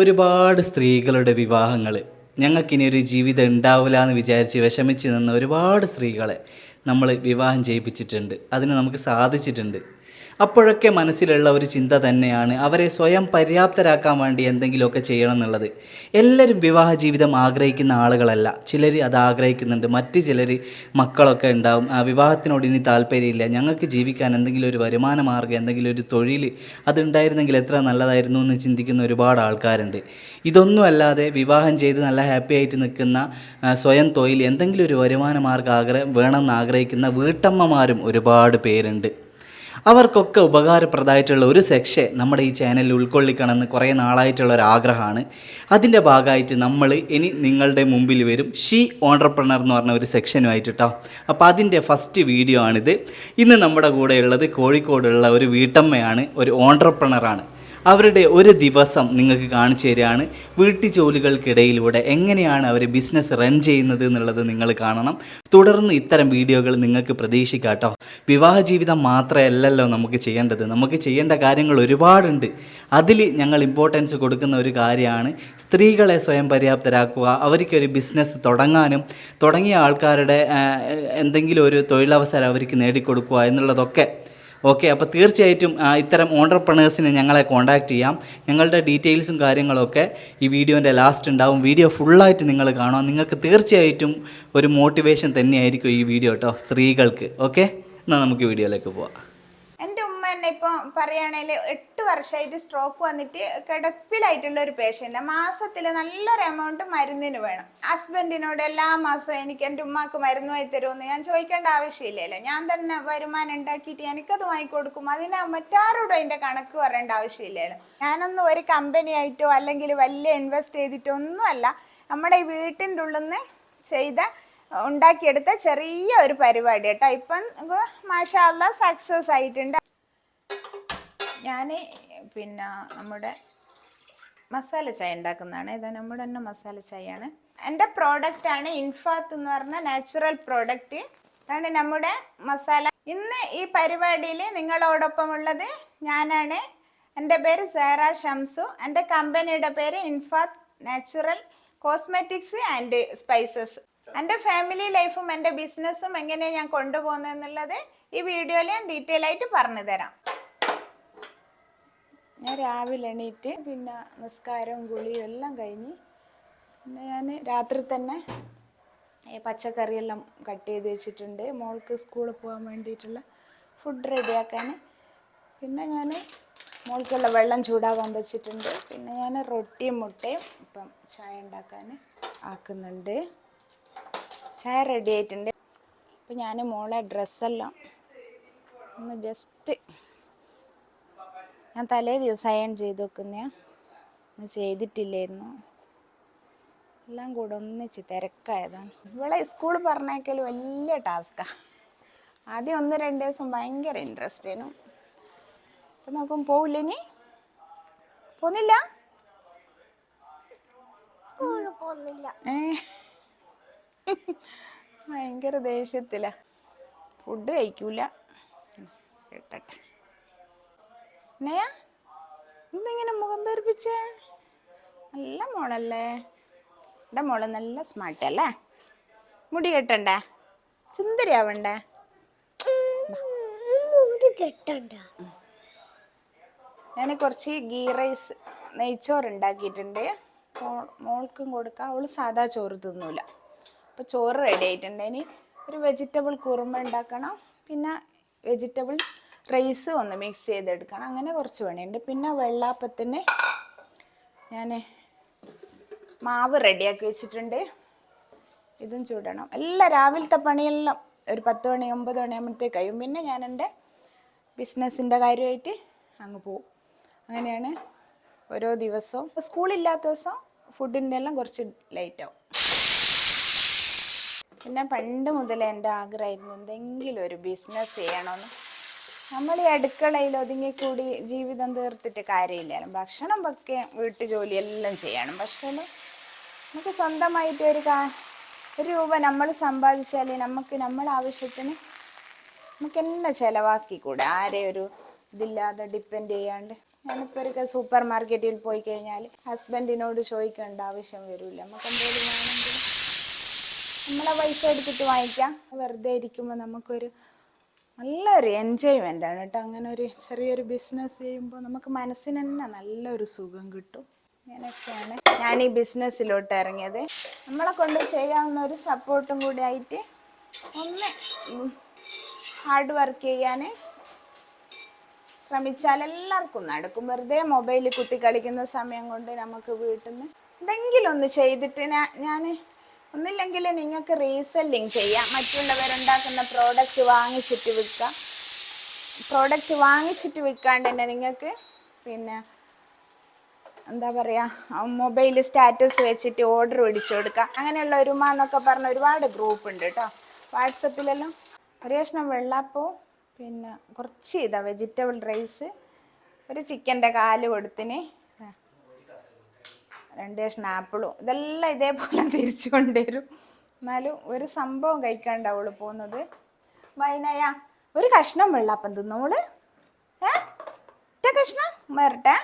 ഒരുപാട് സ്ത്രീകളുടെ വിവാഹങ്ങൾ ഞങ്ങൾക്കിനി ഒരു ജീവിതം ഉണ്ടാവില്ല എന്ന് വിചാരിച്ച് വിഷമിച്ച് നിന്ന ഒരുപാട് സ്ത്രീകളെ നമ്മൾ വിവാഹം ചെയ്യിപ്പിച്ചിട്ടുണ്ട്. അതിന് നമുക്ക് സാധിച്ചിട്ടുണ്ട്. അപ്പോഴൊക്കെ മനസ്സിലുള്ള ഒരു ചിന്ത തന്നെയാണ് അവരെ സ്വയം പര്യാപ്തരാക്കാൻ വേണ്ടി എന്തെങ്കിലുമൊക്കെ ചെയ്യണം എന്നുള്ളത്. എല്ലാവരും വിവാഹ ജീവിതം ആഗ്രഹിക്കുന്ന ആളുകളല്ല. ചിലർ അത് ആഗ്രഹിക്കുന്നുണ്ട്, മറ്റ് ചിലർ മക്കളൊക്കെ ഉണ്ടാവും, വിവാഹത്തിനോട് ഇനി താല്പര്യമില്ല, ഞങ്ങൾക്ക് ജീവിക്കാൻ എന്തെങ്കിലും ഒരു വരുമാന മാർഗ്ഗം, എന്തെങ്കിലും ഒരു തൊഴിൽ അതുണ്ടായിരുന്നെങ്കിൽ എത്ര നല്ലതായിരുന്നു എന്ന് ചിന്തിക്കുന്ന ഒരുപാട് ആൾക്കാരുണ്ട്. ഇതൊന്നും അല്ലാതെ വിവാഹം ചെയ്ത് നല്ല ഹാപ്പി ആയിട്ട് നിൽക്കുന്ന, സ്വയം തൊഴിൽ എന്തെങ്കിലും ഒരു വരുമാന മാർഗ്ഗം വേണമെന്ന് ആഗ്രഹിക്കുന്ന വീട്ടമ്മമാരും ഒരുപാട് പേരുണ്ട്. അവർക്കൊക്കെ ഉപകാരപ്രദമായിട്ടുള്ള ഒരു സെക്ഷൻ നമ്മുടെ ഈ ചാനലിൽ ഉൾക്കൊള്ളിക്കണമെന്ന് കുറേ നാളായിട്ടുള്ള ഒരു ആഗ്രഹമാണ്. അതിൻ്റെ ഭാഗമായിട്ട് നമ്മൾ ഇനി നിങ്ങളുടെ മുമ്പിൽ വരും ഷീ ഓൺട്രപ്രണർ എന്ന് പറഞ്ഞ ഒരു സെക്ഷനുമായിട്ട് കേട്ടോ. അപ്പോൾ അതിൻ്റെ ഫസ്റ്റ് വീഡിയോ ആണിത്. ഇന്ന് നമ്മുടെ കൂടെയുള്ളത് കോഴിക്കോടുള്ള ഒരു വീട്ടമ്മയാണ്, ഒരു ഓൺട്രപ്രണറാണ്. അവരുടെ ഒരു ദിവസം നിങ്ങൾക്ക് കാണിച്ചു തരികയാണ്. വീട്ടുജോലികൾക്കിടയിലൂടെ എങ്ങനെയാണ് അവർ ബിസിനസ് റൺ ചെയ്യുന്നത് എന്നുള്ളത് നിങ്ങൾ കാണണം. തുടർന്ന് ഇത്തരം വീഡിയോകൾ നിങ്ങൾക്ക് പ്രതീക്ഷിക്കാം കേട്ടോ. വിവാഹ ജീവിതം മാത്രമല്ലല്ലോ നമുക്ക് ചെയ്യേണ്ടത്, നമുക്ക് ചെയ്യേണ്ട കാര്യങ്ങൾ ഒരുപാടുണ്ട്. അതിൽ ഞങ്ങൾ ഇമ്പോർട്ടൻസ് കൊടുക്കുന്ന ഒരു കാര്യമാണ് സ്ത്രീകളെ സ്വയം പര്യാപ്തരാക്കുക, അവർക്കൊരു ബിസിനസ് തുടങ്ങാനും തുടങ്ങിയ ആൾക്കാരുടെ എന്തെങ്കിലും ഒരു തൊഴിലവസരം അവർക്ക് നേടിക്കൊടുക്കുക എന്നുള്ളതൊക്കെ. ഓക്കെ, അപ്പോൾ തീർച്ചയായിട്ടും ഇത്തരം ഓൺട്രപ്രണേഴ്സിനെ ഞങ്ങളെ കോൺടാക്റ്റ് ചെയ്യാം. ഞങ്ങളുടെ ഡീറ്റെയിൽസും കാര്യങ്ങളൊക്കെ ഈ വീഡിയോൻ്റെ ലാസ്റ്റ് ഉണ്ടാവും. വീഡിയോ ഫുള്ളായിട്ട് നിങ്ങൾ കാണാം. നിങ്ങൾക്ക് തീർച്ചയായിട്ടും ഒരു മോട്ടിവേഷൻ തന്നെയായിരിക്കും ഈ വീഡിയോ കേട്ടോ, സ്ത്രീകൾക്ക്. ഓക്കെ, എന്നാൽ നമുക്ക് വീഡിയോയിലേക്ക് പോവാം. എൻ്റെ ഉമ്മ തന്നെ ഇപ്പം പറയുകയാണെങ്കിൽ 8 വർഷമായിട്ട് സ്ട്രോക്ക് വന്നിട്ട് കിടപ്പിലായിട്ടുള്ള ഒരു പേഷ്യൻ്റ്. മാസത്തിൽ നല്ലൊരു എമൗണ്ട് മരുന്നിന് വേണം. ഹസ്ബൻഡിനോട് എല്ലാ മാസവും എനിക്ക് എൻ്റെ ഉമ്മാക്ക് മരുന്ന് വാങ്ങി തരുമെന്ന് ഞാൻ ചോദിക്കേണ്ട ആവശ്യമില്ലല്ലോ. ഞാൻ തന്നെ വരുമാനം ഉണ്ടാക്കിയിട്ട് എനിക്കത് വാങ്ങിക്കൊടുക്കും. അതിന് മറ്റാരോടും അതിൻ്റെ കണക്ക് പറയേണ്ട ആവശ്യമില്ലല്ലോ. ഞാനൊന്നും ഒരു കമ്പനി ആയിട്ടോ അല്ലെങ്കിൽ വലിയ ഇൻവെസ്റ്റ് ചെയ്തിട്ടോ ഒന്നുമല്ല, നമ്മുടെ ഈ വീട്ടിൻ്റെ ഉള്ളിൽ നിന്ന് ചെയ്ത ഉണ്ടാക്കിയെടുത്ത ചെറിയ ഒരു പരിപാടി കേട്ടോ. ഇപ്പം മാഷാ അല്ലാഹ് സക്സസ് ആയിട്ടുണ്ട്. ഞാൻ പിന്നെ നമ്മുടെ മസാല ചായ ഉണ്ടാക്കുന്നതാണ്. ഇത് നമ്മുടെ തന്നെ മസാല ചായയാണ്. എൻ്റെ പ്രോഡക്റ്റാണ് ഇൻഫാത്ത് എന്ന് പറഞ്ഞ നാച്ചുറൽ പ്രോഡക്റ്റ്. അതാണ് നമ്മുടെ മസാല. ഇന്ന് ഈ പരിപാടിയിൽ നിങ്ങളോടൊപ്പം ഉള്ളത് ഞാനാണ്. എൻ്റെ പേര് സേറ ഷംസു. എൻ്റെ കമ്പനിയുടെ പേര് ഇൻഫാത്ത് നാച്ചുറൽ കോസ്മെറ്റിക്സ് ആൻഡ് സ്പൈസസ്. എൻ്റെ ഫാമിലി ലൈഫും എൻ്റെ ബിസിനസ്സും എങ്ങനെയാണ് ഞാൻ കൊണ്ടുപോകുന്നതെന്നുള്ളത് ഈ വീഡിയോയിൽ ഞാൻ ഡീറ്റെയിൽ ആയിട്ട് പറഞ്ഞു തരാം. ഞാൻ രാവിലെ എണീറ്റ് പിന്നെ നിസ്കാരവും കുളിയും എല്ലാം കഴിഞ്ഞ് പിന്നെ ഞാൻ രാത്രി തന്നെ പച്ചക്കറിയെല്ലാം കട്ട് ചെയ്ത് വെച്ചിട്ടുണ്ട്. മോൾക്ക് സ്കൂളിൽ പോകാൻ വേണ്ടിയിട്ടുള്ള ഫുഡ് റെഡിയാക്കാൻ. പിന്നെ ഞാൻ മോൾക്കുള്ള വെള്ളം ചൂടാവാൻ വെച്ചിട്ടുണ്ട്. പിന്നെ ഞാൻ റൊട്ടിയും മുട്ടയും ഇപ്പം ചായ ഉണ്ടാക്കാൻ ആക്കുന്നുണ്ട്. ചായ റെഡി ആയിട്ടുണ്ട്. അപ്പം ഞാൻ മോളെ ഡ്രസ്സെല്ലാം ഒന്ന് ജസ്റ്റ് ഞാൻ തലേ ദിവസം അയൺ ചെയ്ത് വെക്കുന്നതാണ്, ഒന്നും ചെയ്തിട്ടില്ലായിരുന്നു. എല്ലാം കൂടെ ഒന്നിച്ച് തിരക്കായതാണ്. ഇവളെ സ്കൂളിൽ പറഞ്ഞേക്കൽ വലിയ ടാസ്ക്കാണ്. ആദ്യം 1-2 ദിവസം ഭയങ്കര ഇൻട്രസ്റ്റ് ആയിരുന്നു. അപ്പം നോക്കും പോവില്ല, ഇനി പോന്നില്ല. ഭയങ്കര ദേഷ്യത്തില, ഫുഡ് കഴിക്കൂല. കേട്ടെ നയാ, എന്തെങ്ങനെ മുഖം പേർപ്പിച്ചേ? നല്ല മോളല്ലേ, എൻ്റെ മോള് നല്ല സ്മാർട്ടല്ലേ. മുടി കെട്ടണ്ടേ, സുന്ദരിയാവണ്ടേ? ഞാൻ കുറച്ച് ഗീ റൈസ് നെയ്ച്ചോറ് ഉണ്ടാക്കിയിട്ടുണ്ട്. മോൾക്കും കൊടുക്കാം. അവൾ സാധാ ചോറ് തിന്നൂല. അപ്പോൾ ചോറ് റെഡി ആയിട്ടുണ്ട്. ഇനി ഒരു വെജിറ്റബിൾ കുറുമ ഉണ്ടാക്കണം. പിന്നെ വെജിറ്റബിൾ റൈസ് ഒന്ന് മിക്സ് ചെയ്തെടുക്കണം. അങ്ങനെ കുറച്ച് പണിയുണ്ട്. പിന്നെ വെള്ളാപ്പത്തിന് ഞാൻ മാവ് റെഡിയാക്കി വെച്ചിട്ടുണ്ട്. ഇതും ചൂടണം. എല്ലാം രാവിലത്തെ പണിയെല്ലാം ഒരു 10 മണി 9 മണിയാകുമ്പോഴത്തേക്ക് കഴിയും. പിന്നെ ഞാൻ എൻ്റെ ബിസിനസ്സിൻ്റെ കാര്യമായിട്ട് അങ്ങ് പോവും. അങ്ങനെയാണ് ഓരോ ദിവസവും. സ്കൂളില്ലാത്ത ദിവസം ഫുഡിൻ്റെ എല്ലാം കുറച്ച് ലേറ്റാവും. പിന്നെ പണ്ട് മുതലേ എൻ്റെ ആഗ്രഹമായിരുന്നു എന്തെങ്കിലും ഒരു ബിസിനസ് ചെയ്യണമെന്ന്. നമ്മൾ ഈ അടുക്കളയിൽ ഒതുങ്ങിക്കൂടി ജീവിതം തീർത്തിട്ട് കാര്യമില്ല. ഭക്ഷണം വെക്കുക, വീട്ടു ജോലിയെല്ലാം ചെയ്യണം. പക്ഷേ നമുക്ക് സ്വന്തമായിട്ട് ഒരു രൂപ നമ്മൾ സമ്പാദിച്ചാൽ നമുക്ക് നമ്മളെ ആവശ്യത്തിന് നമുക്ക് തന്നെ ചിലവാക്കിക്കൂടെ, ആരെയും ഒരു ഇതില്ലാതെ ഡിപ്പെൻഡ് ചെയ്യാണ്ട്. ഞാനിപ്പോൾ ഒരു സൂപ്പർ മാർക്കറ്റിൽ പോയി കഴിഞ്ഞാൽ ഹസ്ബൻഡിനോട് ചോദിക്കേണ്ട ആവശ്യം വരില്ല. നമുക്ക് എന്തെങ്കിലും വേണമെങ്കിൽ നമ്മളെ പൈസ എടുത്തിട്ട് വാങ്ങിക്കാം. വെറുതെ ഇരിക്കുമ്പോൾ നമുക്കൊരു നല്ലൊരു എൻജോയ്മെൻ്റ് ആണ് കേട്ടോ. അങ്ങനെ ഒരു ചെറിയൊരു ബിസിനസ് ചെയ്യുമ്പോൾ നമുക്ക് മനസ്സിന് തന്നെ നല്ലൊരു സുഖം കിട്ടും. അങ്ങനെയൊക്കെയാണ് ഞാൻ ഈ ബിസിനസ്സിലോട്ട് ഇറങ്ങിയത്. നമ്മളെ കൊണ്ട് ചെയ്യാവുന്ന ഒരു സപ്പോർട്ടും കൂടി ആയിട്ട് ഒന്ന് ഹാർഡ് വർക്ക് ചെയ്യാൻ ശ്രമിച്ചാൽ എല്ലാവർക്കും നടക്കും. വെറുതെ മൊബൈലിൽ കുത്തി കളിക്കുന്ന സമയം കൊണ്ട് നമുക്ക് വീട്ടിൽ നിന്ന് എന്തെങ്കിലും ഒന്ന് ചെയ്തിട്ട് ഞാൻ ഒന്നില്ലെങ്കിൽ നിങ്ങൾക്ക് റീസെല്ലിങ് ചെയ്യാം. മറ്റുള്ളവരുണ്ടാക്കുന്ന പ്രോഡക്റ്റ് വാങ്ങിച്ചിട്ട് വിൽക്കാണ്ട് തന്നെ നിങ്ങൾക്ക് പിന്നെ എന്താ പറയുക, മൊബൈൽ സ്റ്റാറ്റസ് വെച്ചിട്ട് ഓർഡർ പിടിച്ചു കൊടുക്കുക. അങ്ങനെയുള്ള ഒരുമ എന്നൊക്കെ പറഞ്ഞ ഒരുപാട് ഗ്രൂപ്പ് ഉണ്ട് കേട്ടോ വാട്സപ്പിലെല്ലാം. ഒരു കഷ്ണം വെള്ളാപ്പവും പിന്നെ കുറച്ച് വെജിറ്റബിൾ റൈസ്, ഒരു ചിക്കൻ്റെ കാല് കൊടുത്തിന്, 2 കഷ്ണം ആപ്പിളും, ഇതെല്ലാം ഇതേപോലെ തിരിച്ചു കൊണ്ടുവരും. എന്നാലും ഒരു സംഭവം കഴിക്കാണ്ടാവുള്ളൂ പോകുന്നത്. വൈനയ ഒരു കഷ്ണം വെള്ളാപ്പം തിന്നോള്, ഒറ്റ കഷ്ണം വരട്ടെ.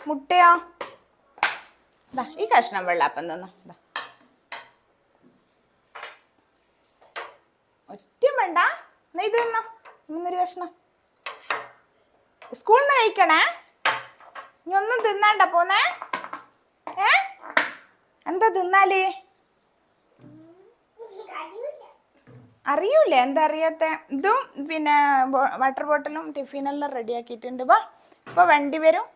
മുട്ടയോ ഈ കഷ്ണം വെള്ളാപ്പം തിന്നു. ഒറ്റ വേണ്ട, ഇത് തിന്നോ. 3 കഷ്ണം സ്കൂളിൽ നിന്ന് കഴിക്കണേ. ഇനി ഒന്നും തിന്നാണ്ട പോന്നേ. എന്താ തിന്നാല് അറിയൂലേ? എന്താ അറിയാത്ത? ഇതും പിന്നെ വാട്ടർ ബോട്ടിലും ടിഫിനെല്ലാം റെഡിയാക്കിയിട്ടുണ്ട്. വാ, ഇപ്പൊ വണ്ടി വരും.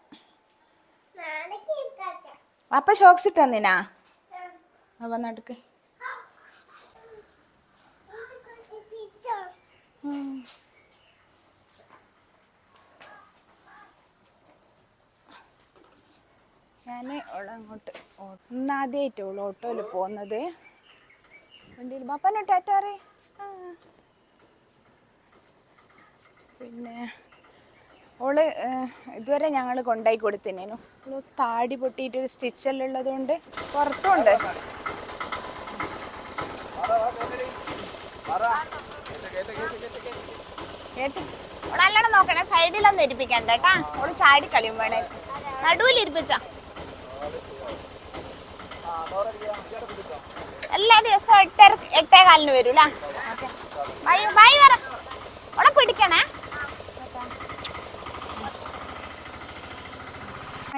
അപ്പൊ ഷോക്സ് ഇട്ട് തന്നിനാ? വന്നടുക്ക്. ഞാൻ അങ്ങോട്ട് ഇന്നാദ്യമായിട്ട് ഓട്ടോയിൽ പോകുന്നത്. വണ്ടിയിൽ ബാപ്പനെ ടാറ്റാറി. പിന്നെ ഓള് ഇതുവരെ ഞങ്ങൾ കൊണ്ടായി കൊടുത്തിനു. താടി പൊട്ടിയിട്ടൊരു സ്റ്റിച്ചെല്ലാം ഉള്ളത് കൊണ്ട് പുറത്തുണ്ട്. കേട്ട് ഓള് നല്ലോണം നോക്കണേ, സൈഡിലൊന്നും ഇരിപ്പിക്കണ്ട കേട്ടാ. ഓള് ചാടി കളിയും വേണേ. നടുവിലിരിപ്പിച്ച എല്ലാ ദിവസവും 8:15 വരൂല. ബൈ പറ. ഓളെ പിടിക്കണേ.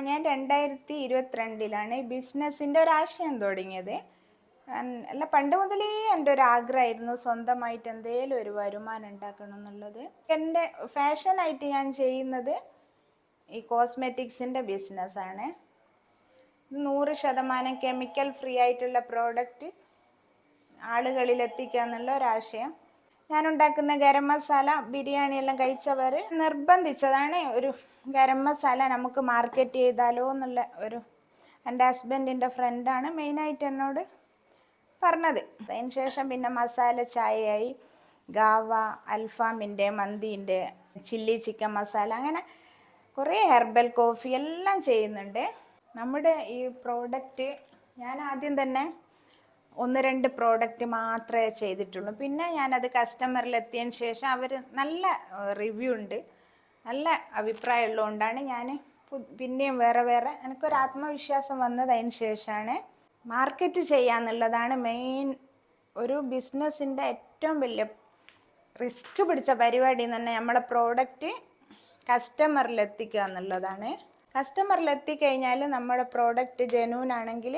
ഞാൻ 2022 ഈ ബിസിനസ്സിൻ്റെ ഒരാശയം തുടങ്ങിയത്. അല്ല, പണ്ട് മുതലേ എൻ്റെ ഒരു ആഗ്രഹമായിരുന്നു സ്വന്തമായിട്ട് എന്തെങ്കിലും ഒരു വരുമാനം ഉണ്ടാക്കണം എന്നുള്ളത്. എൻ്റെ ഫാഷനായിട്ട് ഞാൻ ചെയ്യുന്നത് ഈ കോസ്മെറ്റിക്സിൻ്റെ ബിസിനസ്സാണ്. 100% കെമിക്കൽ ഫ്രീ ആയിട്ടുള്ള പ്രോഡക്റ്റ് ആളുകളിൽ എത്തിക്കുക എന്നുള്ള ഒരാശയം. ഞാനുണ്ടാക്കുന്ന ഗരം മസാല ബിരിയാണിയെല്ലാം കഴിച്ചവർ നിർബന്ധിച്ചതാണ് ഒരു ഗരം മസാല നമുക്ക് മാർക്കറ്റ് ചെയ്താലോ എന്നുള്ള ഒരു. എൻ്റെ ഹസ്ബൻഡിൻ്റെ ഫ്രണ്ടാണ് മെയിനായിട്ട് എന്നോട് പറഞ്ഞത്. അതിന് ശേഷം പിന്നെ മസാല ചായയായി, ഗാവ, അൽഫാമിൻ്റെ, മന്തിൻ്റെ, ചില്ലി ചിക്കൻ മസാല, അങ്ങനെ കുറേ ഹെർബൽ കോഫി എല്ലാം ചെയ്യുന്നുണ്ട്. നമ്മുടെ ഈ പ്രോഡക്റ്റ് ഞാൻ ആദ്യം തന്നെ 1-2 പ്രോഡക്റ്റ് മാത്രമേ ചെയ്തിട്ടുള്ളൂ. പിന്നെ ഞാനത് കസ്റ്റമറിലെത്തിയതിന് ശേഷം അവർ നല്ല റിവ്യൂ ഉണ്ട്, നല്ല അഭിപ്രായം ഉള്ളതുകൊണ്ടാണ് ഞാൻ പിന്നെയും വേറെ എനിക്കൊരു ആത്മവിശ്വാസം വന്നത് അതിന് ശേഷമാണ്. മാർക്കറ്റ് ചെയ്യാന്നുള്ളതാണ് മെയിൻ ഒരു ബിസിനസ്സിൻ്റെ ഏറ്റവും വലിയ റിസ്ക് പിടിച്ച പരിപാടി തന്നെ. നമ്മളെ പ്രോഡക്റ്റ് കസ്റ്റമറിലെത്തിക്കുക എന്നുള്ളതാണ്. കസ്റ്റമറിലെത്തിക്കഴിഞ്ഞാൽ നമ്മുടെ പ്രോഡക്റ്റ് ജെന്യൂൻ ആണെങ്കിൽ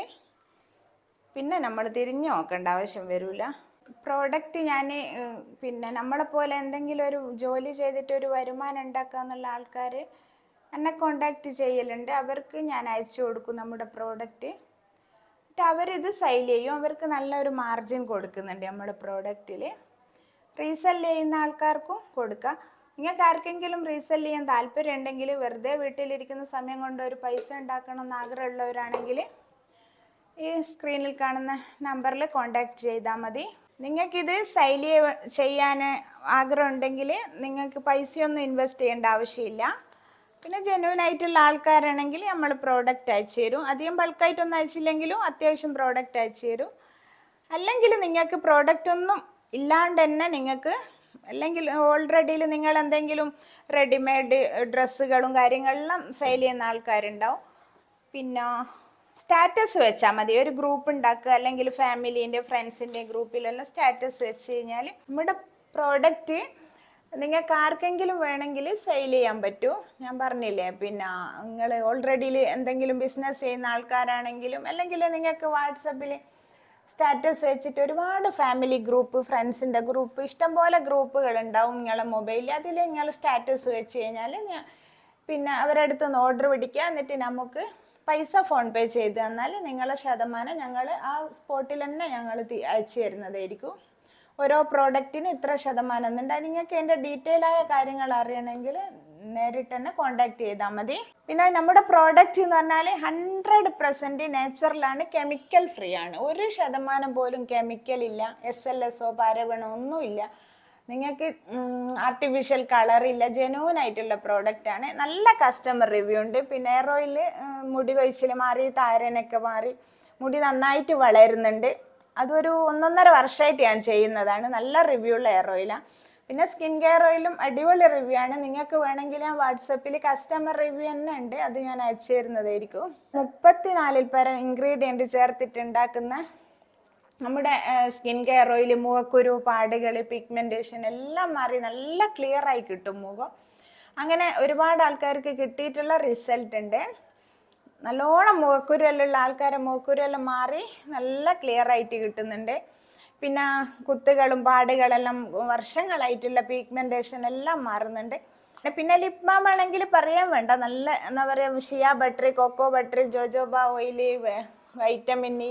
പിന്നെ നമ്മൾ തിരിഞ്ഞു നോക്കേണ്ട ആവശ്യം വരില്ല. പ്രോഡക്റ്റ് ഞാൻ പിന്നെ നമ്മളെപ്പോലെ എന്തെങ്കിലും ഒരു ജോലി ചെയ്തിട്ട് ഒരു വരുമാനം ഉണ്ടാക്കുക എന്നുള്ള ആൾക്കാർ എന്നെ കോണ്ടാക്റ്റ് ചെയ്യലുണ്ട്. അവർക്ക് ഞാൻ അയച്ചു കൊടുക്കും നമ്മുടെ പ്രോഡക്റ്റ്. എന്നിട്ട് അവരിത് സെയിൽ ചെയ്യും. അവർക്ക് നല്ലൊരു മാർജിൻ കൊടുക്കുന്നുണ്ട് നമ്മൾ പ്രോഡക്റ്റിൽ. റീസെല് ചെയ്യുന്ന ആൾക്കാർക്കും കൊടുക്കാം. നിങ്ങൾക്ക് ആർക്കെങ്കിലും റീസെല് ചെയ്യാൻ താല്പര്യം ഉണ്ടെങ്കിൽ, വെറുതെ വീട്ടിലിരിക്കുന്ന സമയം കൊണ്ട് ഒരു പൈസ ഉണ്ടാക്കണമെന്ന് ആഗ്രഹമുള്ളവരാണെങ്കിൽ ഈ സ്ക്രീനിൽ കാണുന്ന നമ്പറിൽ കോണ്ടാക്ട് ചെയ്താൽ മതി. നിങ്ങൾക്കിത് സെയിൽ ചെയ്യാൻ ആഗ്രഹം ഉണ്ടെങ്കിൽ നിങ്ങൾക്ക് പൈസയൊന്നും ഇൻവെസ്റ്റ് ചെയ്യേണ്ട ആവശ്യമില്ല. പിന്നെ ജെന്യൂൻ ആയിട്ടുള്ള ആൾക്കാരാണെങ്കിൽ നമ്മൾ പ്രോഡക്റ്റ് അയച്ചു തരും. അധികം ബൾക്കായിട്ടൊന്നും അയച്ചില്ലെങ്കിലും അത്യാവശ്യം പ്രോഡക്റ്റ് അയച്ചു തരും. അല്ലെങ്കിൽ നിങ്ങൾക്ക് പ്രോഡക്റ്റ് ഒന്നും ഇല്ലാണ്ട് തന്നെ നിങ്ങൾക്ക് അല്ലെങ്കിൽ ഓൾറെഡി നിങ്ങൾ എന്തെങ്കിലും റെഡിമെയ്ഡ് ഡ്രസ്സുകളും കാര്യങ്ങളെല്ലാം സെയിൽ ചെയ്യുന്ന ആൾക്കാരുണ്ടാവും. പിന്നെ സ്റ്റാറ്റസ് വെച്ചാൽ മതി, ഒരു ഗ്രൂപ്പ് ഉണ്ടാക്കുക, അല്ലെങ്കിൽ ഫാമിലീൻ്റെ ഫ്രണ്ട്സിൻ്റെ ഗ്രൂപ്പിലെല്ലാം സ്റ്റാറ്റസ് വെച്ച് കഴിഞ്ഞാൽ നമ്മുടെ പ്രോഡക്റ്റ് നിങ്ങൾക്ക് ആർക്കെങ്കിലും വേണമെങ്കിൽ സെയിൽ ചെയ്യാൻ പറ്റൂ. ഞാൻ പറഞ്ഞില്ലേ, പിന്നെ നിങ്ങൾ ഓൾറെഡി എന്തെങ്കിലും ബിസിനസ് ചെയ്യുന്ന ആൾക്കാരാണെങ്കിലും, അല്ലെങ്കിൽ നിങ്ങൾക്ക് വാട്സപ്പിൽ സ്റ്റാറ്റസ് വെച്ചിട്ട് ഒരുപാട് ഫാമിലി ഗ്രൂപ്പ്, ഫ്രണ്ട്സിൻ്റെ ഗ്രൂപ്പ്, ഇഷ്ടംപോലെ ഗ്രൂപ്പുകൾ ഉണ്ടാവും നിങ്ങളെ മൊബൈലിൽ. അതിൽ നിങ്ങൾ സ്റ്റാറ്റസ് വെച്ച് കഴിഞ്ഞാൽ പിന്നെ അവരുടെ അടുത്ത് നിന്ന് ഓർഡർ പിടിക്കുക, എന്നിട്ട് നമുക്ക് പൈസ ഫോൺ പേ ചെയ്ത് തന്നാൽ നിങ്ങളെ ശതമാനം ഞങ്ങൾ ആ സ്പോട്ടിൽ തന്നെ ഞങ്ങൾ അയച്ചു തരുന്നതായിരിക്കും. ഓരോ പ്രോഡക്റ്റിന് ഇത്ര ശതമാനം എന്നുണ്ട്. നിങ്ങൾക്ക് എൻ്റെ ഡീറ്റെയിൽ ആയ കാര്യങ്ങൾ അറിയണമെങ്കിൽ നേരിട്ട് തന്നെ കോണ്ടാക്ട് ചെയ്താൽ മതി. പിന്നെ നമ്മുടെ പ്രോഡക്റ്റ് എന്ന് പറഞ്ഞാൽ 100% നാച്ചുറലാണ്, കെമിക്കൽ ഫ്രീ ആണ്. 1% പോലും കെമിക്കൽ ഇല്ല, SLSO പാരബണോ ഒന്നുമില്ല. നിങ്ങൾക്ക് ആർട്ടിഫിഷ്യൽ കളറില്ല, ജെന്യൂൻ ആയിട്ടുള്ള പ്രോഡക്റ്റാണ്. നല്ല കസ്റ്റമർ റിവ്യൂ ഉണ്ട്. പിന്നെ ഹെയർ ഓയിൽ മുടി കൊഴിച്ചിൽ മാറി, താരനൊക്കെ മാറി, മുടി നന്നായിട്ട് വളരുന്നുണ്ട്. അതൊരു 1.5 വർഷമായിട്ട് ഞാൻ ചെയ്യുന്നതാണ്. നല്ല റിവ്യൂ ഉള്ള ഹെയർ ഓയിലാണ്. പിന്നെ സ്കിൻ കെയർ ഓയിലും അടിപൊളി റിവ്യൂ ആണ്. നിങ്ങൾക്ക് വേണമെങ്കിൽ ഞാൻ വാട്സപ്പിൽ കസ്റ്റമർ റിവ്യൂ തന്നെ ഉണ്ട്, അത് ഞാൻ അയച്ചു തരുന്നതായിരിക്കും. 34 പരം ഇൻഗ്രീഡിയൻറ്റ് ചേർത്തിട്ടുണ്ടാക്കുന്ന നമ്മുടെ സ്കിൻ കെയർ ഓയിൽ മുഖക്കുരു, പാടുകൾ, പിഗ്മെൻറ്റേഷൻ എല്ലാം മാറി നല്ല ക്ലിയർ ആയി കിട്ടും മുഖം. അങ്ങനെ ഒരുപാട് ആൾക്കാർക്ക് കിട്ടിയിട്ടുള്ള റിസൾട്ട് ഉണ്ട്. നല്ലോണം മുഖക്കുരുവെല്ലാം ആൾക്കാരെ മുഖക്കുരുവെല്ലാം മാറി നല്ല ക്ലിയർ ആയിട്ട് കിട്ടുന്നുണ്ട്. പിന്നെ കുത്തുകളും പാടുകളെല്ലാം വർഷങ്ങളായിട്ടുള്ള പിഗ്മെൻറ്റേഷൻ എല്ലാം മാറുന്നുണ്ട്. പിന്നെ ലിപ് ബാം ആണെങ്കിൽ പറയാൻ വേണ്ട, നല്ല എന്താ പറയുക, shea butter, cocoa butter, jojoba oil, vitamin E,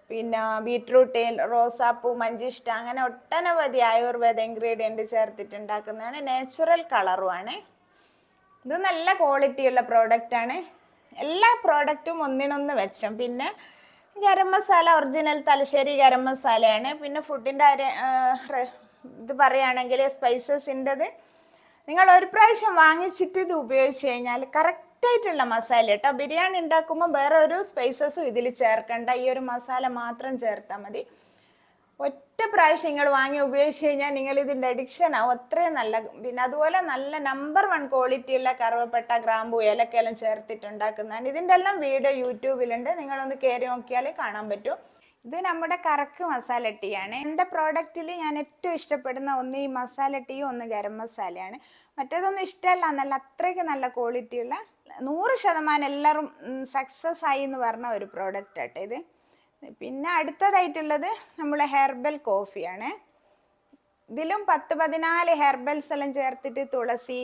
പിന്നെ ബീട്രൂട്ട്, റോസാപ്പൂ, മഞ്ചിഷ്ട, അങ്ങനെ ഒട്ടനവധി ആയുർവേദ ഇൻഗ്രീഡിയൻറ്റ് ചേർത്തിട്ടുണ്ടാക്കുന്നതാണ്. നാച്ചുറൽ കളറുമാണ് ഇത്. നല്ല ക്വാളിറ്റിയുള്ള പ്രോഡക്റ്റാണ്. എല്ലാ പ്രോഡക്റ്റും ഒന്നിനൊന്ന് വെച്ചം. പിന്നെ ഗരം മസാല ഒറിജിനൽ തലശ്ശേരി ഗരം മസാലയാണ്. പിന്നെ ഫുഡിൻ്റെ ഇത് പറയുകയാണെങ്കിൽ സ്പൈസസിൻ്റെത് നിങ്ങൾ ഒരു പ്രാവശ്യം വാങ്ങിച്ചിട്ട് ഇത് ഉപയോഗിച്ച് കഴിഞ്ഞാൽ കറക്റ്റായിട്ടുള്ള മസാല കേട്ടോ. ബിരിയാണി ഉണ്ടാക്കുമ്പോൾ വേറെ ഒരു സ്പൈസസും ഇതിൽ ചേർക്കണ്ട, ഈ ഒരു മസാല മാത്രം ചേർത്താൽ മതി. ഒറ്റ പ്രാവശ്യം നിങ്ങൾ വാങ്ങി ഉപയോഗിച്ച് കഴിഞ്ഞാൽ നിങ്ങൾ ഇതിൻ്റെ അഡിക്ഷൻ ആവും, അത്രയും നല്ല. പിന്നെ അതുപോലെ നല്ല നമ്പർ 1 ക്വാളിറ്റിയുള്ള കറുവപ്പട്ട, ഗ്രാമ്പൂ, ഏലക്കെല്ലാം ചേർത്തിട്ടുണ്ടാക്കുന്നതാണ്. ഇതിൻ്റെ എല്ലാം വീഡിയോ യൂട്യൂബിലുണ്ട്, നിങ്ങളൊന്ന് കയറി നോക്കിയാൽ കാണാൻ പറ്റും. ഇത് നമ്മുടെ കറക്ക് മസാല ടീ ആണ്. എൻ്റെ പ്രോഡക്റ്റിൽ ഞാൻ ഏറ്റവും ഇഷ്ടപ്പെടുന്ന ഒന്ന് ഈ മസാല ടീയും ഒന്ന് ഗരം മസാലയാണ്. മറ്റേതൊന്നും ഇഷ്ടമല്ല എന്നല്ല, അത്രയ്ക്ക് നല്ല ക്വാളിറ്റിയുള്ള 100% എല്ലാവരും സക്സസ് ആയി എന്ന് പറഞ്ഞ ഒരു പ്രോഡക്റ്റ് ആട്ടെ ഇത്. പിന്നെ അടുത്തതായിട്ടുള്ളത് നമ്മളെ ഹെർബൽ കോഫിയാണ്. ഇതിലും 10-14 ഹെർബൽസ് എല്ലാം ചേർത്തിട്ട് തുളസി,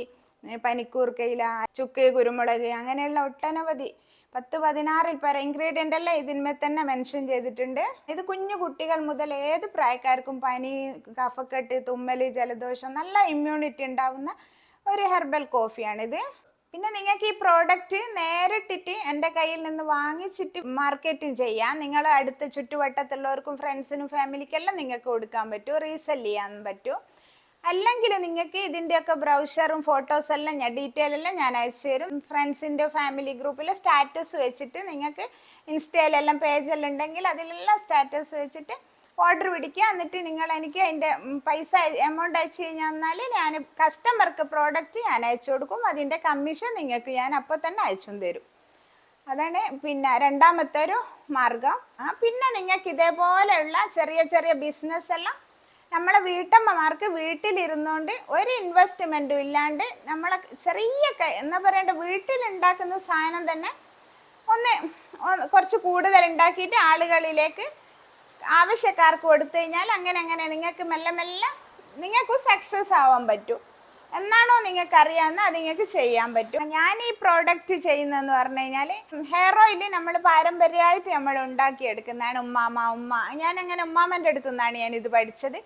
പനിക്കൂർക്കയില, ചുക്ക്, കുരുമുളക്, അങ്ങനെയുള്ള ഒട്ടനവധി 10-16 പരം ഇൻഗ്രീഡിയൻ്റ് എല്ലാം ഇതിന്മേൽ തന്നെ മെൻഷൻ ചെയ്തിട്ടുണ്ട്. ഇത് കുഞ്ഞു കുട്ടികൾ മുതൽ ഏത് പ്രായക്കാർക്കും പനി, കഫക്കെട്ട്, തുമ്മൽ, ജലദോഷം, നല്ല ഇമ്മ്യൂണിറ്റി ഉണ്ടാവുന്ന ഒരു ഹെർബൽ കോഫിയാണിത്. പിന്നെ നിങ്ങൾക്ക് ഈ പ്രോഡക്റ്റ് നേരിട്ടിട്ട് എൻ്റെ കയ്യിൽ നിന്ന് വാങ്ങിച്ചിട്ട് മാർക്കറ്റിംഗ് ചെയ്യാം. നിങ്ങൾ അടുത്ത ചുറ്റുവട്ടത്തുള്ളവർക്കും ഫ്രണ്ട്സിനും ഫാമിലിക്കെല്ലാം നിങ്ങൾക്ക് കൊടുക്കാൻ പറ്റും, റീസെല് ചെയ്യാൻ പറ്റും. അല്ലെങ്കിൽ നിങ്ങൾക്ക് ഇതിൻ്റെയൊക്കെ ബ്രൗഷറും ഫോട്ടോസെല്ലാം ഡീറ്റെയിൽ എല്ലാം ഞാൻ അയച്ചു തരും. ഫ്രണ്ട്സിൻ്റെ ഫാമിലി ഗ്രൂപ്പിൽ സ്റ്റാറ്റസ് വെച്ചിട്ട് നിങ്ങൾക്ക് ഇൻസ്റ്റയിലെല്ലാം പേജെല്ലാം ഉണ്ടെങ്കിൽ അതിലെല്ലാം സ്റ്റാറ്റസ് വെച്ചിട്ട് ഓർഡർ പിടിക്കുക. എന്നിട്ട് നിങ്ങൾ എനിക്ക് അതിൻ്റെ പൈസ എമൗണ്ട് അയച്ചു കഴിഞ്ഞാൽ ഞാൻ കസ്റ്റമർക്ക് പ്രോഡക്റ്റ് ഞാൻ അയച്ചു കൊടുക്കും. അതിൻ്റെ കമ്മീഷൻ നിങ്ങൾക്ക് ഞാൻ അപ്പോൾ തന്നെ അയച്ചും തരും. അതാണ് പിന്നെ രണ്ടാമത്തെ ഒരു മാർഗം. പിന്നെ നിങ്ങൾക്ക് ഇതേപോലെയുള്ള ചെറിയ ചെറിയ ബിസിനസ് എല്ലാം നമ്മളെ വീട്ടമ്മമാർക്ക് വീട്ടിലിരുന്നുകൊണ്ട് ഒരു ഇൻവെസ്റ്റ്മെൻറ്റും ഇല്ലാണ്ട് നമ്മളെ ചെറിയ എന്താ പറയേണ്ട വീട്ടിലുണ്ടാക്കുന്ന സാധനം തന്നെ ഒന്ന് കുറച്ച് കൂടുതൽ ഉണ്ടാക്കിയിട്ട് ആളുകളിലേക്ക് ആവശ്യക്കാർക്ക് കൊടുത്തു കഴിഞ്ഞാൽ അങ്ങനെ നിങ്ങൾക്ക് മെല്ലെ മെല്ലെ നിങ്ങൾക്ക് സക്സസ് ആവാൻ പറ്റും. എന്നാണോ നിങ്ങൾക്ക് അറിയാവുന്ന അത് നിങ്ങൾക്ക് ചെയ്യാൻ പറ്റും. ഞാൻ ഈ പ്രോഡക്റ്റ് ചെയ്യുന്നതെന്ന് പറഞ്ഞു കഴിഞ്ഞാൽ ഹെയർ ഓയിൽ നമ്മൾ പാരമ്പര്യമായിട്ട് നമ്മൾ ഉണ്ടാക്കിയെടുക്കുന്നതാണ്. ഞാൻ അങ്ങനെ ഉമ്മാമ്മൻ്റെ അടുത്തു നിന്നാണ് ഞാനിത് പഠിച്ചത്.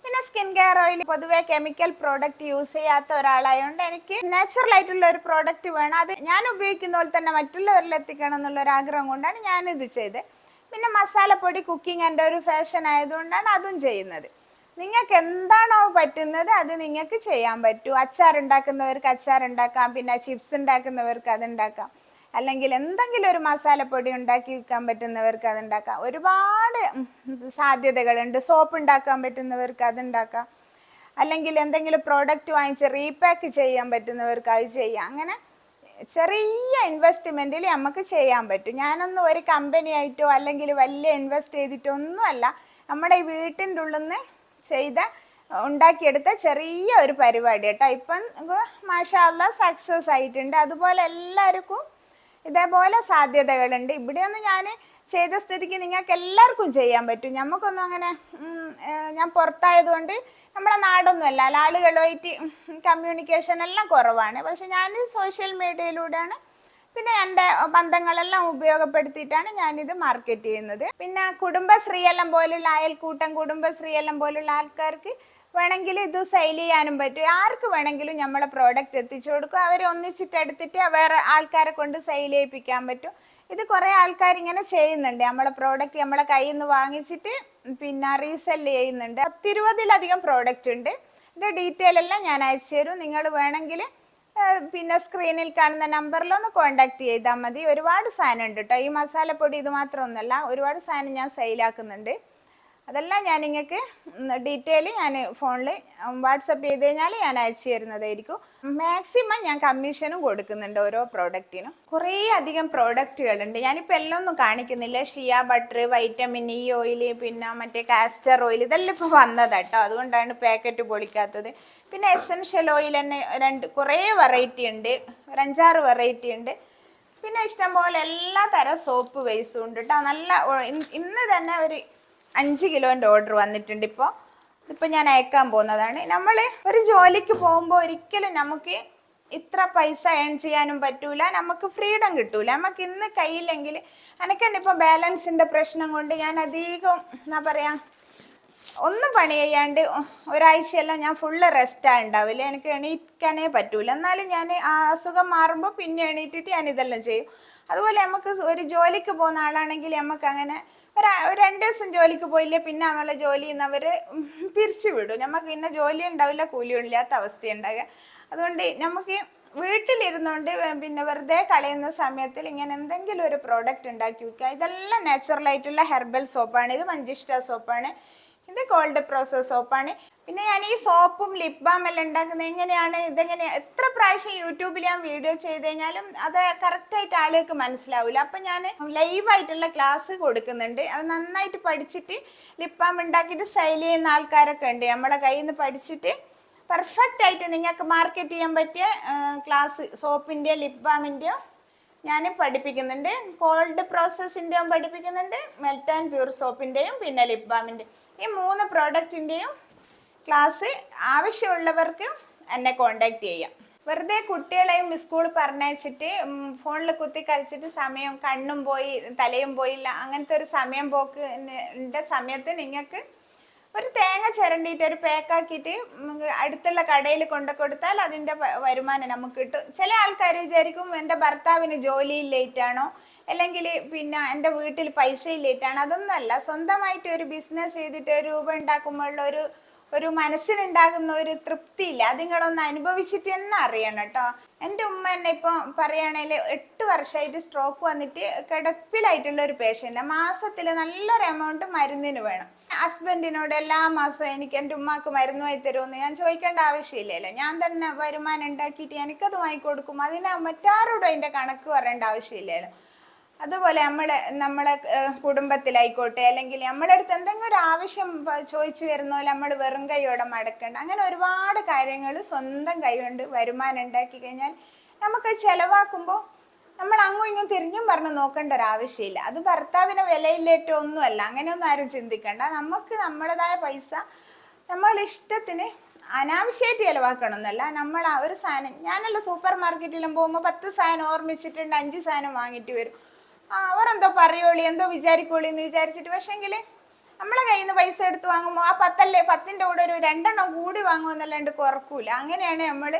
പിന്നെ സ്കിൻ കെയർ ഓയിൽ പൊതുവേ കെമിക്കൽ പ്രോഡക്റ്റ് യൂസ് ചെയ്യാത്ത ഒരാളായതുകൊണ്ട് എനിക്ക് നാച്ചുറൽ ആയിട്ടുള്ള ഒരു പ്രോഡക്റ്റ് വേണം. അത് ഞാൻ ഉപയോഗിക്കുന്ന പോലെ തന്നെ മറ്റുള്ളവരിൽ എത്തിക്കണം എന്നുള്ളൊരു ആഗ്രഹം കൊണ്ടാണ് ഞാനിത് ചെയ്തത്. പിന്നെ മസാലപ്പൊടി കുക്കിംഗ് എൻ്റെ ഒരു ഫാഷൻ ആയതുകൊണ്ടാണ് അതും ചെയ്യുന്നത്. നിങ്ങൾക്ക് എന്താണോ പറ്റുന്നത് അത് നിങ്ങൾക്ക് ചെയ്യാൻ പറ്റും. അച്ചാർ ഉണ്ടാക്കുന്നവർക്ക് അച്ചാർ ഉണ്ടാക്കാം, പിന്നെ ചിപ്സ് ഉണ്ടാക്കുന്നവർക്ക് അതുണ്ടാക്കാം, അല്ലെങ്കിൽ എന്തെങ്കിലും ഒരു മസാലപ്പൊടി ഉണ്ടാക്കി വിൽക്കാൻ പറ്റുന്നവർക്ക് അതുണ്ടാക്കാം. ഒരുപാട് സാധ്യതകളുണ്ട്. സോപ്പ് ഉണ്ടാക്കാൻ പറ്റുന്നവർക്ക് അതുണ്ടാക്കാം. അല്ലെങ്കിൽ എന്തെങ്കിലും പ്രോഡക്റ്റ് വാങ്ങിച്ച് റീപാക്ക് ചെയ്യാൻ പറ്റുന്നവർക്ക് അത് ചെയ്യാം. അങ്ങനെ ചെറിയ ഇൻവെസ്റ്റ്മെൻറ്റിൽ നമുക്ക് ചെയ്യാൻ പറ്റും. ഞാനൊന്നും ഒരു കമ്പനി ആയിട്ടോ അല്ലെങ്കിൽ വലിയ ഇൻവെസ്റ്റ് ചെയ്തിട്ടോ ഒന്നുമല്ല, നമ്മുടെ ഈ വീട്ടിൻ്റെ ഉള്ളിൽ നിന്ന് ചെയ്ത ഉണ്ടാക്കിയെടുത്ത ചെറിയ ഒരു പരിപാടി കേട്ടോ. ഇപ്പം മാഷാ അല്ലാഹ് സക്സസ് ആയിട്ടുണ്ട്. അതുപോലെ എല്ലാവർക്കും ഇതേപോലെ സാധ്യതകളുണ്ട്. ഇവിടെയൊന്നും ഞാൻ ചെയ്ത സ്ഥിതിക്ക് നിങ്ങൾക്ക് എല്ലാവർക്കും ചെയ്യാൻ പറ്റും. നമുക്കൊന്നും അങ്ങനെ ഞാൻ പുറത്തായതുകൊണ്ട് നമ്മുടെ നാടൊന്നുമല്ല, ആളുകളുമായിട്ട് കമ്മ്യൂണിക്കേഷൻ എല്ലാം കുറവാണ്. പക്ഷെ ഞാൻ സോഷ്യൽ മീഡിയയിലൂടെയാണ്, പിന്നെ എൻ്റെ ബന്ധങ്ങളെല്ലാം ഉപയോഗപ്പെടുത്തിയിട്ടാണ് ഞാനിത് മാർക്കറ്റ് ചെയ്യുന്നത്. പിന്നെ കുടുംബശ്രീ എല്ലാം പോലുള്ള അയൽക്കൂട്ടം, കുടുംബശ്രീ എല്ലാം പോലുള്ള ആൾക്കാർക്ക് വേണമെങ്കിൽ ഇത് സെയിൽ ചെയ്യാനും പറ്റും. ആർക്ക് വേണമെങ്കിലും നമ്മളെ പ്രോഡക്റ്റ് എത്തിച്ചു കൊടുക്കും. അവർ ഒന്നിച്ചിട്ട് എടുത്തിട്ട് വേറെ ആൾക്കാരെ കൊണ്ട് സെയിൽ ചെയ്യിപ്പിക്കാൻ പറ്റും. ഇത് കുറേ ആൾക്കാർ ഇങ്ങനെ ചെയ്യുന്നുണ്ട്. നമ്മളെ പ്രോഡക്റ്റ് നമ്മളെ കയ്യിൽ നിന്ന് വാങ്ങിച്ചിട്ട് പിന്നെ റീസെല് ചെയ്യുന്നുണ്ട്. 10-20-ലധികം പ്രോഡക്റ്റ് ഉണ്ട്. ഇതിൻ്റെ ഡീറ്റെയിൽ എല്ലാം ഞാൻ അയച്ചു തരും. നിങ്ങൾ വേണമെങ്കിൽ പിന്നെ സ്ക്രീനിൽ കാണുന്ന നമ്പറിലൊന്ന് കോൺടാക്ട് ചെയ്താൽ മതി. ഒരുപാട് സാധനം ഉണ്ട് കേട്ടോ. ഈ മസാലപ്പൊടി ഇത് മാത്രമൊന്നുമല്ല, ഒരുപാട് സാധനം ഞാൻ സെയിലാക്കുന്നുണ്ട്. അതെല്ലാം ഞാൻ നിങ്ങൾക്ക് ഡീറ്റെയിൽ ഞാൻ ഫോണിൽ വാട്സപ്പ് ചെയ്ത് കഴിഞ്ഞാൽ ഞാൻ അയച്ചു തരുന്നതായിരിക്കും. മാക്സിമം ഞാൻ കമ്മീഷനും കൊടുക്കുന്നുണ്ട് ഓരോ പ്രോഡക്റ്റിനും. കുറേ അധികം പ്രോഡക്റ്റുകളുണ്ട്. ഞാനിപ്പോൾ എല്ലാം ഒന്നും കാണിക്കുന്നില്ല. Shea butter, vitamin E oil, പിന്നെ മറ്റേ കാസ്റ്റർ ഓയിൽ, ഇതെല്ലാം ഇപ്പോൾ വന്നതാട്ടോ. അതുകൊണ്ടാണ് പാക്കറ്റ് പൊളിക്കാത്തത്. പിന്നെ എസൻഷ്യൽ ഓയിൽ തന്നെ കുറേ വെറൈറ്റി ഉണ്ട്, ഒരു 5-6 വെറൈറ്റി ഉണ്ട്. പിന്നെ ഇഷ്ടംപോലെ എല്ലാ തരം സോപ്പ് ബേസും ഉണ്ട് കേട്ടോ. നല്ല ഇന്ന് തന്നെ ഒരു 5 കിലോൻ്റെ ഓർഡർ വന്നിട്ടുണ്ട്. ഇപ്പോൾ ഞാൻ അയക്കാൻ പോകുന്നതാണ്. നമ്മൾ ഒരു ജോലിക്ക് പോകുമ്പോൾ ഒരിക്കലും നമുക്ക് ഇത്ര പൈസ ഏൺ ചെയ്യാനും പറ്റൂല, നമുക്ക് ഫ്രീഡം കിട്ടൂല. നമുക്ക് ഇന്ന് കയ്യില്ലെങ്കിൽ, എനിക്കെന്നെ ഇപ്പോൾ ബാലൻസിൻ്റെ പ്രശ്നം കൊണ്ട് ഞാൻ അധികം എന്താ പറയുക, ഒന്നും പണി ചെയ്യാണ്ട് ഒരാഴ്ചയെല്ലാം ഞാൻ ഫുള്ള് റെസ്റ്റാണ് ഉണ്ടാവില്ല. എനിക്ക് എണീക്കാനേ പറ്റൂല. എന്നാലും ഞാൻ ആ അസുഖം മാറുമ്പോൾ പിന്നെ എണീറ്റിട്ട് ഞാൻ ഇതെല്ലാം ചെയ്യും. അതുപോലെ നമുക്ക് ഒരു ജോലിക്ക് പോകുന്ന ആളാണെങ്കിൽ നമുക്ക് അങ്ങനെ ഒരു 2 ദിവസം ജോലിക്ക് പോയില്ലേ പിന്നെ നമ്മളെ ജോലിയിൽ നിന്ന് അവർ പിരിച്ചു വിടും. നമുക്ക് പിന്നെ ജോലി ഉണ്ടാവില്ല, കൂലി ഇല്ലാത്ത അവസ്ഥയുണ്ടാകുക. അതുകൊണ്ട് നമുക്ക് വീട്ടിലിരുന്നുകൊണ്ട് പിന്നെ വെറുതെ കളയുന്ന സമയത്തിൽ ഇങ്ങനെ എന്തെങ്കിലും ഒരു പ്രോഡക്റ്റ് ഉണ്ടാക്കി വെക്കുക. ഇതെല്ലാം നാച്ചുറലായിട്ടുള്ള ഹെർബൽ സോപ്പാണ്. ഇത് മഞ്ചിഷ്ട സോപ്പാണ്, ഇത് കോൾഡ് പ്രോസസ് സോപ്പാണ്. പിന്നെ ഞാൻ ഈ സോപ്പും ലിപ് ബാം എല്ലാം ഉണ്ടാക്കുന്നത് എങ്ങനെയാണ്, എത്ര പ്രാവശ്യം യൂട്യൂബിൽ ഞാൻ വീഡിയോ ചെയ്ത് കഴിഞ്ഞാലും അത് കറക്റ്റായിട്ട് ആളുകൾക്ക് മനസ്സിലാവില്ല. അപ്പം ഞാൻ ലൈവായിട്ടുള്ള ക്ലാസ് കൊടുക്കുന്നുണ്ട്. അത് നന്നായിട്ട് പഠിച്ചിട്ട് ലിപ് ബാം ഉണ്ടാക്കിയിട്ട് സെയിൽ ചെയ്യുന്ന ആൾക്കാരൊക്കെ ഉണ്ട്. നമ്മളെ കയ്യിൽ നിന്ന് പഠിച്ചിട്ട് പെർഫെക്റ്റ് ആയിട്ട് നിങ്ങൾക്ക് മാർക്കറ്റ് ചെയ്യാൻ പറ്റിയ ക്ലാസ് സോപ്പിൻ്റെയോ ലിപ് ബാമിൻ്റെയോ ഞാൻ പഠിപ്പിക്കുന്നുണ്ട്. കോൾഡ് പ്രോസസ്സിൻ്റെയും പഠിപ്പിക്കുന്നുണ്ട്, മെൽറ്റ് ആൻഡ് പ്യൂർ സോപ്പിൻ്റെയും പിന്നെ ലിപ് ബാമിൻ്റെ, ഈ 3 പ്രോഡക്റ്റിൻ്റെയും ക്ലാസ് ആവശ്യമുള്ളവർക്ക് എന്നെ കോണ്ടാക്ട് ചെയ്യാം. വെറുതെ കുട്ടികളെയും സ്കൂൾ പറഞ്ഞയച്ചിട്ട് ഫോണിൽ കുത്തി കളിച്ചിട്ട് സമയം കണ്ണും പോയി തലയും പോയില്ല, അങ്ങനത്തെ ഒരു സമയം പോക്കിൻ്റെ സമയത്ത് നിങ്ങൾക്ക് ഒരു തേങ്ങ ചിരണ്ടിയിട്ട് ഒരു പാക്കാക്കിയിട്ട് അടുത്തുള്ള കടയിൽ കൊണ്ടു കൊടുത്താൽ അതിൻ്റെ വരുമാനം നമുക്ക് കിട്ടും. ചില ആൾക്കാർ വിചാരിക്കും എൻ്റെ ഭർത്താവിന് ജോലിയിൽ ലേറ്റാണോ അല്ലെങ്കിൽ പിന്നെ എൻ്റെ വീട്ടിൽ പൈസ ലേറ്റാണോ. അതൊന്നുമല്ല. സ്വന്തമായിട്ട് ഒരു ബിസിനസ് ചെയ്തിട്ട് ഒരു രൂപ ഉണ്ടാക്കുമ്പോഴുള്ള ഒരു മനസ്സിനുണ്ടാകുന്ന ഒരു തൃപ്തിയില്ല. അത് നിങ്ങളൊന്ന് അനുഭവിച്ചിട്ട് തന്നെ അറിയണം കേട്ടോ. എൻ്റെ ഉമ്മ എന്നെ ഇപ്പം പറയുകയാണെങ്കിൽ 8 വർഷമായിട്ട് സ്ട്രോക്ക് വന്നിട്ട് കിടപ്പിലായിട്ടുള്ള ഒരു പേഷ്യൻ്റ്. മാസത്തിൽ നല്ലൊരു എമൗണ്ട് മരുന്നിന് വേണം. ഹസ്ബൻഡിനോട് എല്ലാ മാസവും എനിക്ക് എൻ്റെ ഉമ്മാക്ക് മരുന്ന് വാങ്ങി തരുമെന്ന് ഞാൻ ചോദിക്കേണ്ട ആവശ്യമില്ലല്ലോ. ഞാൻ തന്നെ വരുമാനം ഉണ്ടാക്കിയിട്ട് എനിക്കത് വാങ്ങിക്കൊടുക്കും. അതിന് മറ്റാരോടും അതിൻ്റെ കണക്ക് പറയേണ്ട ആവശ്യമില്ലല്ലോ. അതുപോലെ നമ്മളെ കുടുംബത്തിലായിക്കോട്ടെ അല്ലെങ്കിൽ നമ്മളടുത്ത് എന്തെങ്കിലും ഒരു ആവശ്യം ചോദിച്ചു വരുന്ന പോലെ നമ്മൾ വെറും കൈയോടെ മടക്കണ്ട. അങ്ങനെ ഒരുപാട് കാര്യങ്ങൾ സ്വന്തം കൈ കൊണ്ട് വരുമാനം ഉണ്ടാക്കി കഴിഞ്ഞാൽ നമുക്ക് ചിലവാക്കുമ്പോൾ നമ്മൾ അങ്ങും ഇങ്ങും തിരിഞ്ഞും പറഞ്ഞ് നോക്കേണ്ട ഒരു ആവശ്യമില്ല. അത് ഭർത്താവിനെ വിലയില്ലേറ്റോ ഒന്നുമല്ല, അങ്ങനെയൊന്നും ആരും ചിന്തിക്കണ്ട. നമുക്ക് നമ്മുടേതായ പൈസ നമ്മളെ ഇഷ്ടത്തിന് അനാവശ്യമായിട്ട് ചിലവാക്കണം എന്നല്ല. നമ്മൾ ആ ഒരു സാധനം, ഞാനല്ല സൂപ്പർ മാർക്കറ്റിലും പോകുമ്പോൾ 10 സാധനം ഓർമ്മിച്ചിട്ടുണ്ട്, 5 സാധനം വാങ്ങിയിട്ട് വരും. അവരെന്തോ പറയുള്ളൂ, എന്തോ വിചാരിക്കുള്ളൂ എന്ന് വിചാരിച്ചിട്ട്. പക്ഷെങ്കിൽ നമ്മളെ കയ്യിൽ നിന്ന് പൈസ എടുത്ത് വാങ്ങുമ്പോൾ ആ 10ൻ്റെ കൂടെ ഒരു 2 എണ്ണം കൂടി വാങ്ങുമെന്നല്ലാണ്ട് കുറക്കൂല. അങ്ങനെയാണ് നമ്മൾ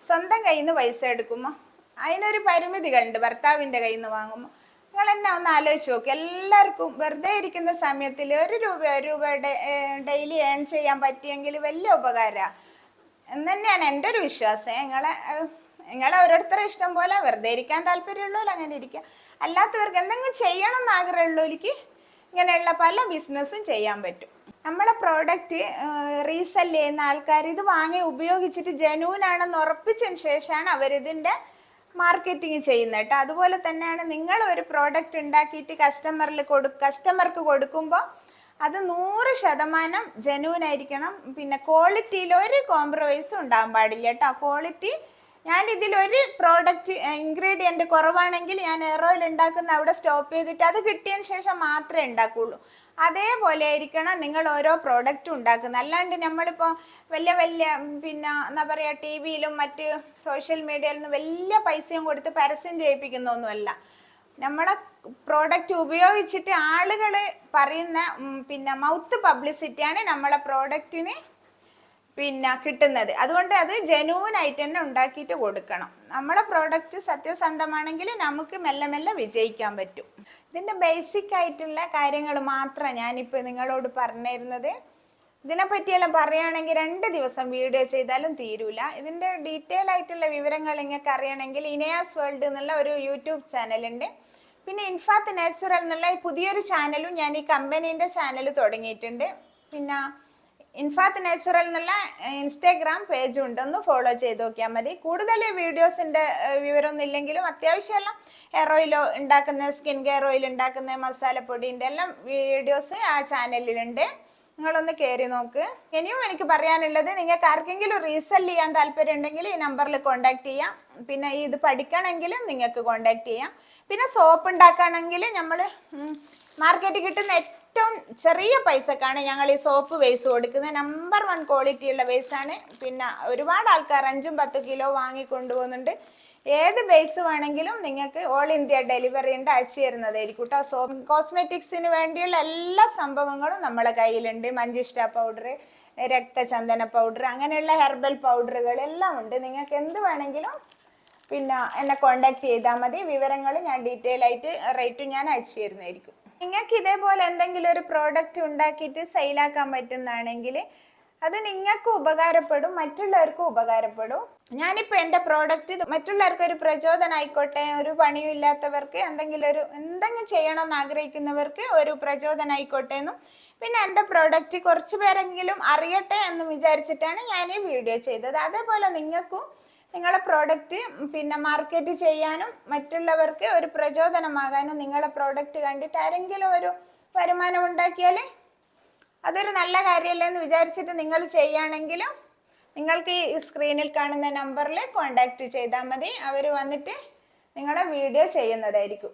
സ്വന്തം കയ്യിൽ നിന്ന് പൈസ എടുക്കുമ്പോൾ അതിനൊരു പരിമിതികളുണ്ട്. ഭർത്താവിൻ്റെ കയ്യിൽ നിന്ന് വാങ്ങുമ്പോൾ നിങ്ങൾ എന്നെ ഒന്ന് ആലോചിച്ച് നോക്കുക. എല്ലാവർക്കും വെറുതെ ഇരിക്കുന്ന സമയത്തിൽ 1 രൂപ ഡെയിലി ഏൺ ചെയ്യാൻ പറ്റിയെങ്കിൽ വലിയ ഉപകാരമാണ് എന്ന് തന്നെയാണ് എൻ്റെ ഒരു വിശ്വാസം. നിങ്ങളെ ഓരോരുത്തരുടെ ഇഷ്ടം പോലെ, വെറുതെ ഇരിക്കാൻ താല്പര്യമുള്ളവർ അങ്ങനെ ഇരിക്കുക. അല്ലാത്തവർക്ക് എന്തെങ്കിലും ചെയ്യണം എന്ന് ആഗ്രഹമുള്ളവർക്ക് ഇങ്ങനെയുള്ള പല ബിസിനസ്സും ചെയ്യാൻ പറ്റും. നമ്മളെ പ്രോഡക്റ്റ് റീസെല് ചെയ്യുന്ന ആൾക്കാർ ഇത് വാങ്ങി ഉപയോഗിച്ചിട്ട് ജെന്യൂൻ ആണെന്ന് ഉറപ്പിച്ചതിന് ശേഷമാണ് അവരിതിൻ്റെ മാർക്കറ്റിംഗ് ചെയ്യുന്നത് കേട്ടോ. അതുപോലെ തന്നെയാണ് നിങ്ങൾ ഒരു പ്രോഡക്റ്റ് ഉണ്ടാക്കിയിട്ട് കസ്റ്റമർക്ക് കൊടുക്കുമ്പോൾ അത് 100% ജെന്യൂൻ ആയിരിക്കണം. പിന്നെ ക്വാളിറ്റിയിൽ ഒരു കോംപ്രമൈസും ഉണ്ടാകാൻ പാടില്ല കേട്ടോ. ക്വാളിറ്റി ഞാൻ ഇതിലൊരു പ്രോഡക്റ്റ് ഇൻഗ്രീഡിയൻറ്റ് കുറവാണെങ്കിൽ ഞാൻ ഹെയർ ഓയിൽ ഉണ്ടാക്കുന്ന അവിടെ സ്റ്റോപ്പ് ചെയ്തിട്ട് അത് കിട്ടിയതിന് ശേഷം മാത്രമേ ഉണ്ടാക്കുകയുള്ളൂ. അതേപോലെ ആയിരിക്കണം നിങ്ങൾ ഓരോ പ്രോഡക്റ്റും ഉണ്ടാക്കുന്നത്. അല്ലാണ്ട് നമ്മളിപ്പോൾ വലിയ പിന്നെ എന്താ പറയുക ടി വിയിലും മറ്റ് സോഷ്യൽ മീഡിയയിലും വലിയ പൈസയും കൊടുത്ത് പരസ്യം ചെയ്യിപ്പിക്കുന്നൊന്നുമല്ല. നമ്മളെ പ്രോഡക്റ്റ് ഉപയോഗിച്ചിട്ട് ആളുകൾ പറയുന്ന പിന്നെ മൗത്ത് പബ്ലിസിറ്റിയാണ് നമ്മളെ പ്രോഡക്റ്റിന് പിന്നെ കിട്ടുന്നത്. അതുകൊണ്ട് അത് ജെന്യൂൻ ആയിട്ട് തന്നെ ഉണ്ടാക്കിയിട്ട് കൊടുക്കണം. നമ്മളെ പ്രോഡക്റ്റ് സത്യസന്ധമാണെങ്കിൽ നമുക്ക് മെല്ലെ മെല്ലെ വിജയിക്കാൻ പറ്റും. ഇതിൻ്റെ ബേസിക് ആയിട്ടുള്ള കാര്യങ്ങൾ മാത്രമാണ് ഞാനിപ്പോൾ നിങ്ങളോട് പറഞ്ഞിരുന്നത്. ഇതിനെപ്പറ്റിയെല്ലാം പറയുകയാണെങ്കിൽ 2 ദിവസം വീഡിയോ ചെയ്താലും തീരൂല. ഇതിൻ്റെ ഡീറ്റെയിൽ ആയിട്ടുള്ള വിവരങ്ങൾ നിങ്ങൾക്ക് അറിയണമെങ്കിൽ ഇനയാസ് വേൾഡ് എന്നുള്ള ഒരു യൂട്യൂബ് ചാനലുണ്ട്. പിന്നെ ഇൻഫാത്ത് നാച്ചുറൽ എന്നുള്ള പുതിയൊരു ചാനലും ഞാൻ ഈ കമ്പനീൻ്റെ ചാനൽ തുടങ്ങിയിട്ടുണ്ട്. പിന്നെ ഇൻഫാത്ത് നാച്ചുറൽ എന്നുള്ള ഇൻസ്റ്റാഗ്രാം പേജും ഉണ്ട്, ഒന്ന് ഫോളോ ചെയ്ത് നോക്കിയാൽ മതി. കൂടുതൽ വീഡിയോസിൻ്റെ വിവരമൊന്നും ഇല്ലെങ്കിലും അത്യാവശ്യമെല്ലാം ഹെയർ ഓയിൽ ഉണ്ടാക്കുന്ന, സ്കിൻ കെയർ ഓയിൽ ഉണ്ടാക്കുന്ന, മസാലപ്പൊടിൻ്റെ എല്ലാം വീഡിയോസ് ആ ചാനലിലുണ്ട്. നിങ്ങളൊന്ന് കയറി നോക്ക്. ഇനിയും എനിക്ക് പറയാനുള്ളത്, നിങ്ങൾക്ക് ആർക്കെങ്കിലും റീസെല് ചെയ്യാൻ താല്പര്യം ഉണ്ടെങ്കിൽ ഈ നമ്പറിൽ കോൺടാക്ട് ചെയ്യാം. പിന്നെ ഇത് പഠിക്കണമെങ്കിൽ നിങ്ങൾക്ക് കോൺടാക്ട് ചെയ്യാം. പിന്നെ സോപ്പ് ഉണ്ടാക്കുകയാണെങ്കിൽ നമ്മൾ മാർക്കറ്റിൽ കിട്ടുന്ന ഏറ്റവും ചെറിയ പൈസക്കാണ് ഞങ്ങൾ ഈ സോപ്പ് ബേസ് കൊടുക്കുന്നത്. നമ്പർ 1 ക്വാളിറ്റിയുള്ള ബേസാണ്. പിന്നെ ഒരുപാട് ആൾക്കാർ 5-10 കിലോ വാങ്ങിക്കൊണ്ടുപോകുന്നുണ്ട്. ഏത് ബേസ് വേണമെങ്കിലും നിങ്ങൾക്ക് ഓൾ ഇന്ത്യ ഡെലിവറി ഉണ്ട്, അയച്ചു തരുന്നതായിരിക്കും കേട്ടോ. കോസ്മെറ്റിക്സിന് വേണ്ടിയുള്ള എല്ലാ സംഭവങ്ങളും നമ്മളെ കയ്യിലുണ്ട്. മഞ്ചിഷ്ട പൗഡർ, രക്തചന്ദന പൗഡർ, അങ്ങനെയുള്ള ഹെർബൽ പൗഡറുകൾ എല്ലാം ഉണ്ട്. നിങ്ങൾക്ക് എന്ത് വേണമെങ്കിലും പിന്നെ എന്നെ കോണ്ടാക്ട് ചെയ്താൽ മതി. വിവരങ്ങൾ ഞാൻ ഡീറ്റെയിൽ ആയിട്ട് റേറ്റും ഞാൻ അയച്ചു തരുന്നതായിരിക്കും. നിങ്ങൾക്ക് ഇതേപോലെ എന്തെങ്കിലും ഒരു പ്രോഡക്റ്റ് ഉണ്ടാക്കിയിട്ട് സെയിലാക്കാൻ പറ്റുന്നതാണെങ്കിൽ അത് നിങ്ങൾക്ക് ഉപകാരപ്പെടും, മറ്റുള്ളവർക്കും ഉപകാരപ്പെടും. ഞാനിപ്പോൾ എൻ്റെ പ്രോഡക്റ്റ് മറ്റുള്ളവർക്ക് ഒരു പ്രചോദനം ആയിക്കോട്ടെ, ഒരു പണിയും ഇല്ലാത്തവർക്ക് എന്തെങ്കിലും ചെയ്യണമെന്ന് ആഗ്രഹിക്കുന്നവർക്ക് ഒരു പ്രചോദനം ആയിക്കോട്ടെ എന്നും, പിന്നെ എൻ്റെ പ്രോഡക്റ്റ് കുറച്ച് പേരെങ്കിലും അറിയട്ടെ എന്നും വിചാരിച്ചിട്ടാണ് ഞാൻ ഈ വീഡിയോ ചെയ്തത്. അതേപോലെ നിങ്ങൾക്കും നിങ്ങളെ പ്രോഡക്റ്റ് പിന്നെ മാർക്കറ്റ് ചെയ്യാനും മറ്റുള്ളവർക്ക് ഒരു പ്രചോദനമാകാനും നിങ്ങളെ പ്രോഡക്റ്റ് കണ്ടിട്ട് ആരെങ്കിലും ഒരു വരുമാനം ഉണ്ടാക്കിയാൽ അതൊരു നല്ല കാര്യമല്ലേ എന്ന് വിചാരിച്ചിട്ട് നിങ്ങൾ ചെയ്യുകയാണെങ്കിലും നിങ്ങൾക്ക് ഈ സ്ക്രീനിൽ കാണുന്ന നമ്പറിൽ കോൺടാക്റ്റ് ചെയ്താൽ മതി. അവർ വന്നിട്ട് നിങ്ങളെ വീഡിയോ ചെയ്യുന്നതായിരിക്കും.